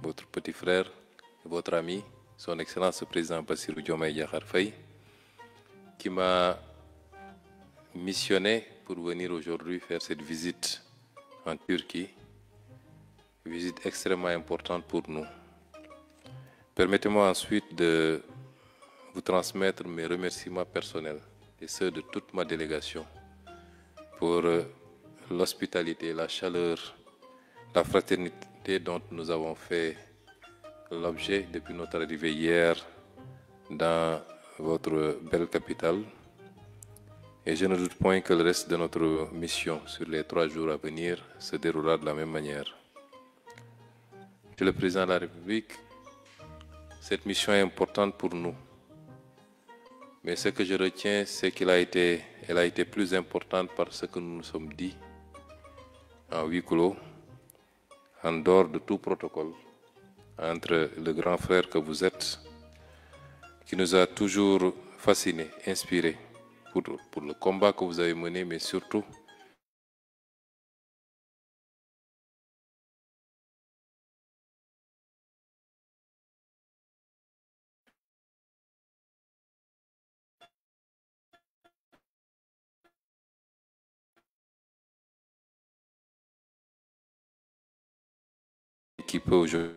votre petit frère et votre ami, son Excellence le Président Bassirou Diomaye Diakhar Faye, qui m'a missionné pour venir aujourd'hui faire cette visite en Turquie, une visite extrêmement importante pour nous. Permettez-moi ensuite de vous transmettre mes remerciements personnels et ceux de toute ma délégation pour l'hospitalité, la chaleur, la fraternité dont nous avons fait l'objet depuis notre arrivée hier dans votre belle capitale. Et je ne doute point que le reste de notre mission sur les 3 jours à venir se déroulera de la même manière. Monsieur le Président de la République, cette mission est importante pour nous. Mais ce que je retiens, c'est qu'elle a été plus importante par ce que nous nous sommes dit en huis clos, en dehors de tout protocole, entre le grand frère que vous êtes, qui nous a toujours fascinés, inspirés pour le combat que vous avez mené, mais surtout qui peut aujourd'hui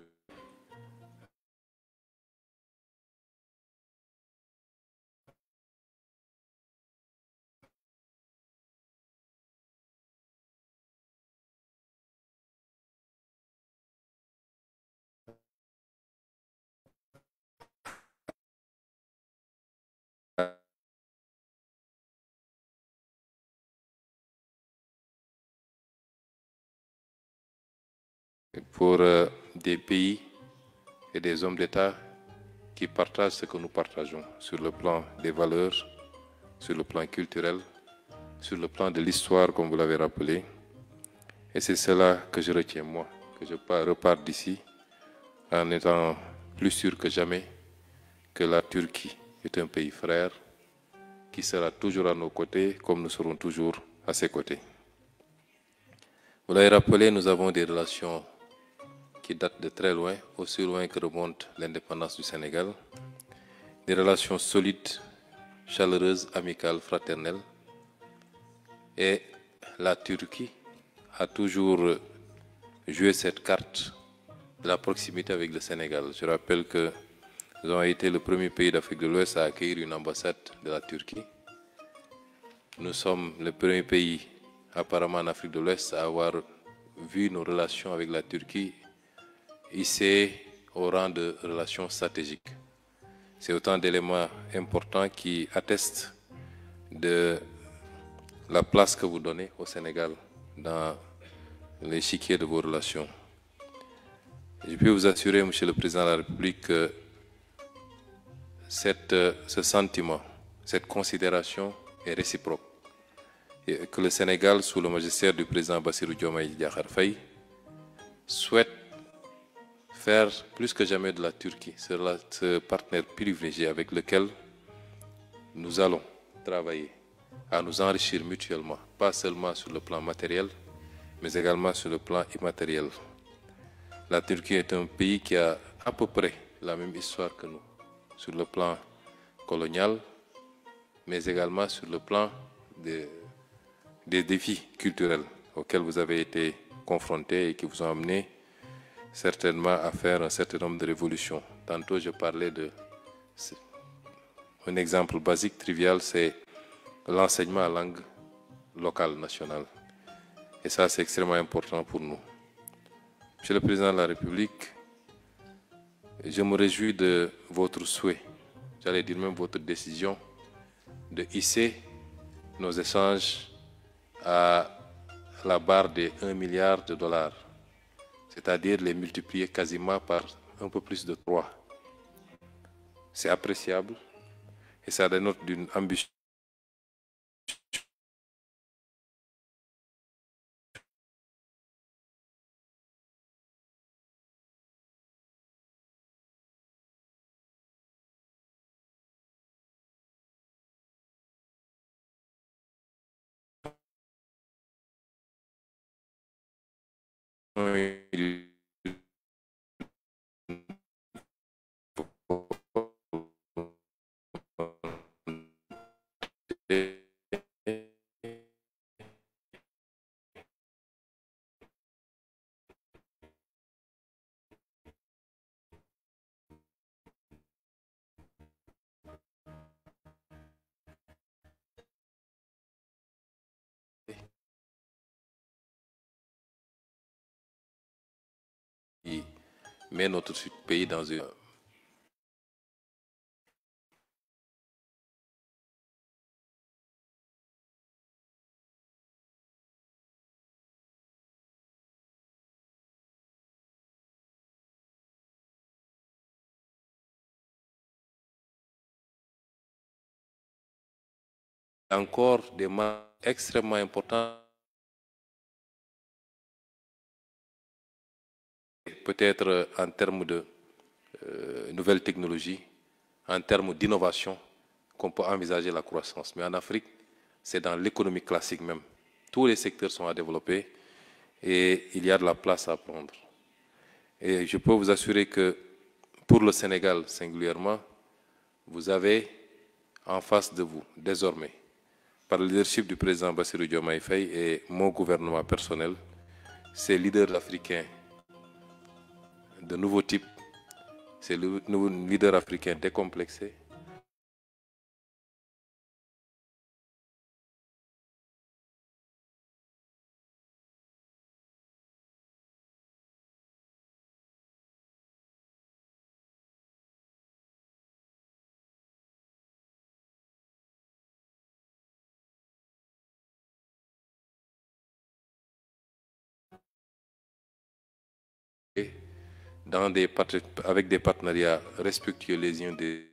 pour des pays et des hommes d'État qui partagent ce que nous partageons sur le plan des valeurs, sur le plan culturel, sur le plan de l'histoire, comme vous l'avez rappelé. Et c'est cela que je retiens, moi, que je repars d'ici en étant plus sûr que jamais que la Turquie est un pays frère qui sera toujours à nos côtés, comme nous serons toujours à ses côtés. Vous l'avez rappelé, nous avons des relations qui datent de très loin, aussi loin que remonte l'indépendance du Sénégal, des relations solides, chaleureuses, amicales, fraternelles. Et la Turquie a toujours joué cette carte de la proximité avec le Sénégal. Je rappelle que nous avons été le premier pays d'Afrique de l'Ouest à accueillir une ambassade de la Turquie. Nous sommes le premier pays apparemment en Afrique de l'Ouest à avoir vu nos relations avec la Turquie hissées au rang de relations stratégiques. C'est autant d'éléments importants qui attestent de la place que vous donnez au Sénégal dans l'échiquier de vos relations. Je peux vous assurer, Monsieur le Président de la République, que ce sentiment, cette considération est réciproque. Et que le Sénégal, sous le magistère du président Bassirou Diomaye Diakhar Faye, souhaite faire plus que jamais de la Turquie ce partenaire privilégié avec lequel nous allons travailler à nous enrichir mutuellement, pas seulement sur le plan matériel, mais également sur le plan immatériel. La Turquie est un pays qui a à peu près la même histoire que nous, sur le plan colonial, mais également sur le plan des défis culturels auxquels vous avez été confrontés et qui vous ont amené certainement à faire un certain nombre de révolutions. Tantôt, je parlais un exemple basique, trivial, c'est l'enseignement à langue locale, nationale. Et ça, c'est extrêmement important pour nous. Monsieur le Président de la République, je me réjouis de votre souhait, j'allais dire même votre décision, de hisser nos échanges à la barre des 1 milliard de dollars, c'est-à-dire les multiplier quasiment par un peu plus de 3. C'est appréciable et ça dénote d'une ambition qui met notre pays dans une... encore des marques extrêmement importants, peut-être en termes de nouvelles technologies, en termes d'innovation, qu'on peut envisager la croissance. Mais en Afrique, c'est dans l'économie classique même. Tous les secteurs sont à développer et il y a de la place à prendre. Et je peux vous assurer que pour le Sénégal singulièrement, vous avez en face de vous, désormais, par le leadership du président Bassirou Diomaye Faye et mon gouvernement personnel, ces leaders africains de nouveau type, ces leaders africains décomplexés, avec des partenariats respectueux les uns des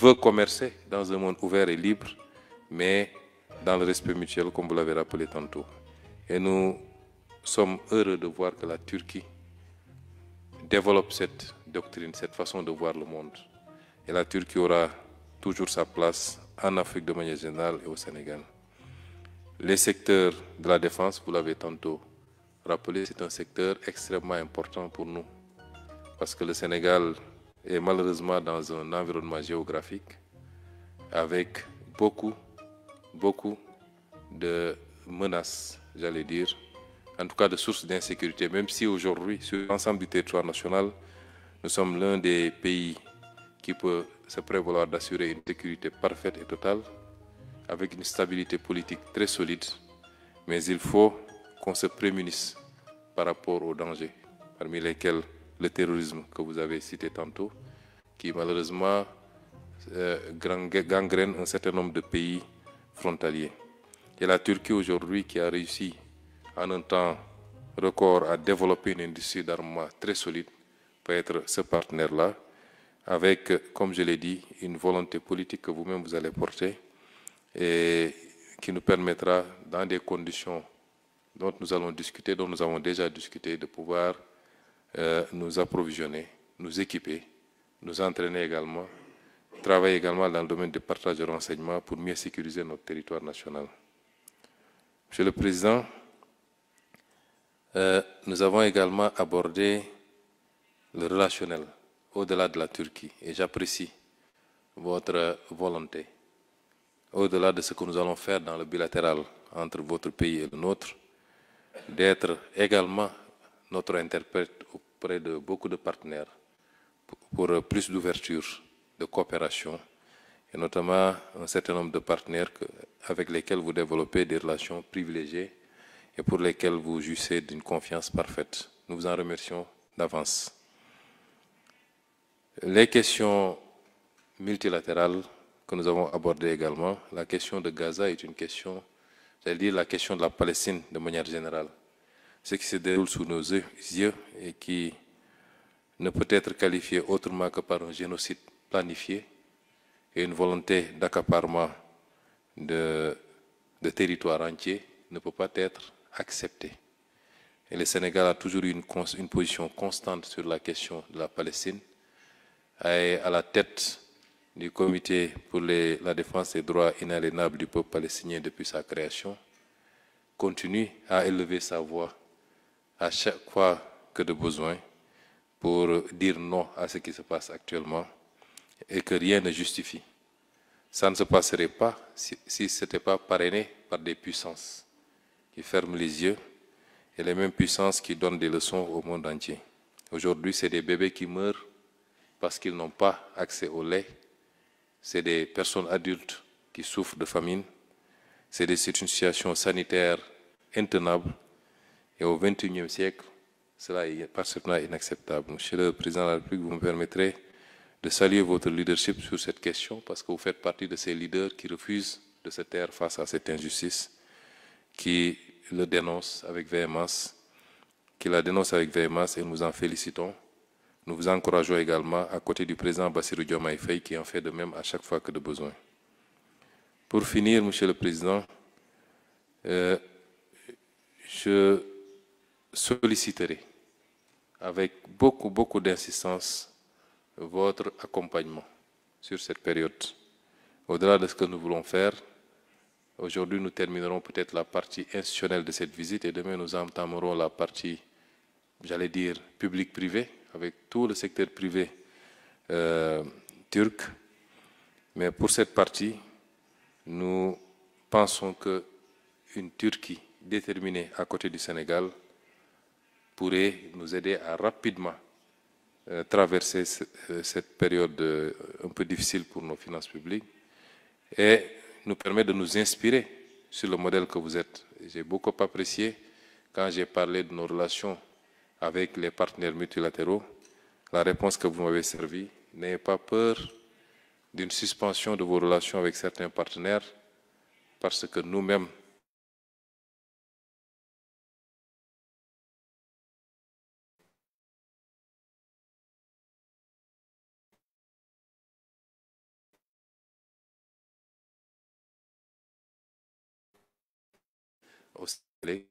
veut commercer dans un monde ouvert et libre, mais dans le respect mutuel, comme vous l'avez rappelé tantôt. Et nous sommes heureux de voir que la Turquie développe cette doctrine, cette façon de voir le monde. Et la Turquie aura toujours sa place en Afrique de manière générale et au Sénégal. Les secteurs de la défense, vous l'avez tantôt rappelé, c'est un secteur extrêmement important pour nous. Parce que le Sénégal est malheureusement dans un environnement géographique avec beaucoup de menaces, j'allais dire, en tout cas de sources d'insécurité, même si aujourd'hui, sur l'ensemble du territoire national, nous sommes l'un des pays qui peut se prévaloir d'assurer une sécurité parfaite et totale, avec une stabilité politique très solide, mais il faut qu'on se prémunisse par rapport aux dangers, parmi lesquels le terrorisme que vous avez cité tantôt, qui malheureusement gangrène un certain nombre de pays frontaliers. Et la Turquie aujourd'hui qui a réussi en un temps record à développer une industrie d'armement très solide peut être ce partenaire-là, avec, comme je l'ai dit, une volonté politique que vous-même vous allez porter et qui nous permettra, dans des conditions dont nous allons discuter, dont nous avons déjà discuté, de pouvoir nous approvisionner, nous équiper, nous entraîner également, travailler également dans le domaine du partage de renseignements pour mieux sécuriser notre territoire national. Monsieur le Président, nous avons également abordé le relationnel au-delà de la Turquie et j'apprécie votre volonté, au-delà de ce que nous allons faire dans le bilatéral entre votre pays et le nôtre, d'être également notre interprète auprès de beaucoup de partenaires pour plus d'ouverture, de coopération, et notamment un certain nombre de partenaires avec lesquels vous développez des relations privilégiées et pour lesquels vous jouissez d'une confiance parfaite. Nous vous en remercions d'avance. Les questions multilatérales que nous avons abordées également, la question de Gaza est une question, j'allais dire la question de la Palestine de manière générale. Ce qui se déroule sous nos yeux et qui ne peut être qualifié autrement que par un génocide planifié et une volonté d'accaparement de territoires entiers ne peut pas être accepté. Et le Sénégal a toujours eu une position constante sur la question de la Palestine, et à la tête du comité pour la défense des droits inaliénables du peuple palestinien depuis sa création, continue à élever sa voix à chaque fois que de besoin pour dire non à ce qui se passe actuellement et que rien ne justifie. Ça ne se passerait pas si ce n'était pas parrainé par des puissances qui ferment les yeux et les mêmes puissances qui donnent des leçons au monde entier. Aujourd'hui, c'est des bébés qui meurent parce qu'ils n'ont pas accès au lait. C'est des personnes adultes qui souffrent de famine. C'est une situation sanitaire intenable. Et au XXIe siècle, cela est parfaitement inacceptable. Monsieur le Président de la République, vous me permettrez de saluer votre leadership sur cette question parce que vous faites partie de ces leaders qui refusent de se taire face à cette injustice, qui le dénoncent avec véhémence, qui la dénoncent avec véhémence et nous en félicitons. Nous vous encourageons également à côté du président Bassirou Diomaye Faye qui en fait de même à chaque fois que de besoin. Pour finir, Monsieur le Président, je solliciterai avec beaucoup d'insistance votre accompagnement sur cette période. Au-delà de ce que nous voulons faire, aujourd'hui nous terminerons peut-être la partie institutionnelle de cette visite et demain nous entamerons la partie, j'allais dire, public-privé, avec tout le secteur privé turc. Mais pour cette partie, nous pensons qu'une Turquie déterminée à côté du Sénégal pourrait nous aider à rapidement traverser cette période un peu difficile pour nos finances publiques et nous permet de nous inspirer sur le modèle que vous êtes. J'ai beaucoup apprécié quand j'ai parlé de nos relations avec les partenaires multilatéraux, la réponse que vous m'avez servie. N'ayez pas peur d'une suspension de vos relations avec certains partenaires parce que nous-mêmes, au Sénégal,